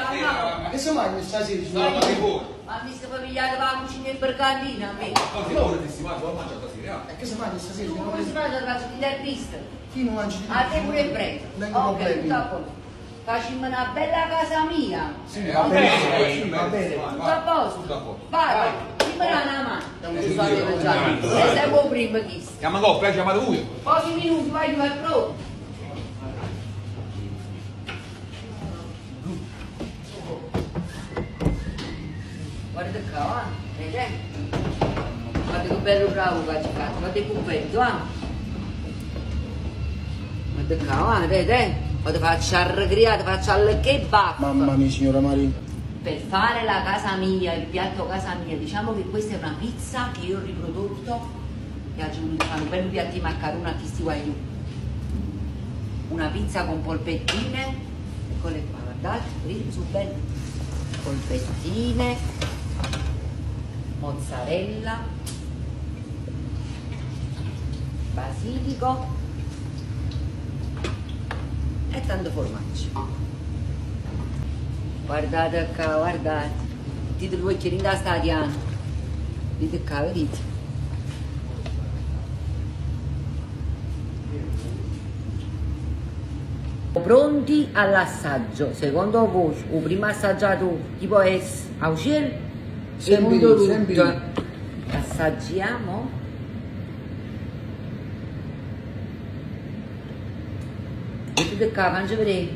Ma che siamo mai stasera? No, ma che vuoi? Ma mi sta familiare la cucina in bergandina a me. Ma che vuoi ti si mangia? Ho mangiato stasera. Che siamo mai stasera? Tu come si mangia la cucina dell'artista? Chi non mangi di A te pure il prezzo. Vengo Ok, problemi. tutto a posto. Facciamo una bella casa mia. Sì, va bene, va bene. Tutto a posto. Tutto a posto. Vai, prima una mano. Tu sapevo già. E siamo prima chi? Chiama coppia, chiamate voi. Pochi minuti, vai, tu vai pronto. Guarda qua, vedi? Guarda che bello bravo che hai fatto, guarda che cuppetto, Guarda qua, vedi? Poi faccio arregliare, faccio al kebab. Mamma mia, signora Maria. Per fare la casa mia, il piatto casa mia, diciamo che questa è una pizza che io ho riprodotto e oggi mi fanno un bel piatto di maccherone a chi si vuoi. Una pizza con polpettine, eccole qua, guardate, vedi, su belle. Polpettine, mozzarella, basilico e tanto formaggio. Guardate qua, guardate. Dite voi che rinda sta Diana. Dite qua, vedete. Pronti all'assaggio. Secondo voi, il primo assaggiato chi può essere a uscire? Sempre Secondo io, sempre tutto. io. Assaggiamo. Vedete qua, faccio vedere.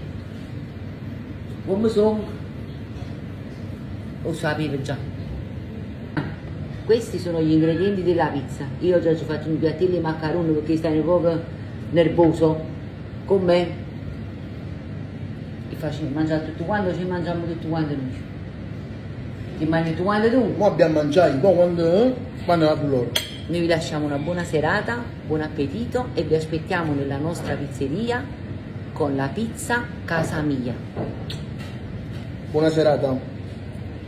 Come sono? Lo sapevo già. Questi sono gli ingredienti della pizza. Io già ci ho fatto un piattello di maccheroni perché stai un po' nervoso con me. E faccio mangiare tutto quanto, ci mangiamo tutto quanto noi. Ti mangi tutto quanto tu? Mo abbiamo mangiato, poi quando vanno loro. Noi vi lasciamo una buona serata, buon appetito e vi aspettiamo nella nostra pizzeria con la pizza casa mia. Buona serata.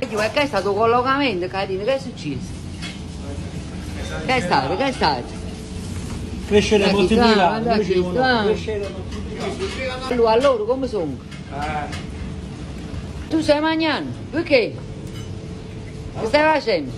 Vedi, che è stato collocamento, carino, che è successo? Che è stato? Che è stato? Crescere moltiplicare, guarda invece chi no, sta. crescere moltiplicare. A loro come sono? Tu stai mangiando? Perché? Che stai facendo?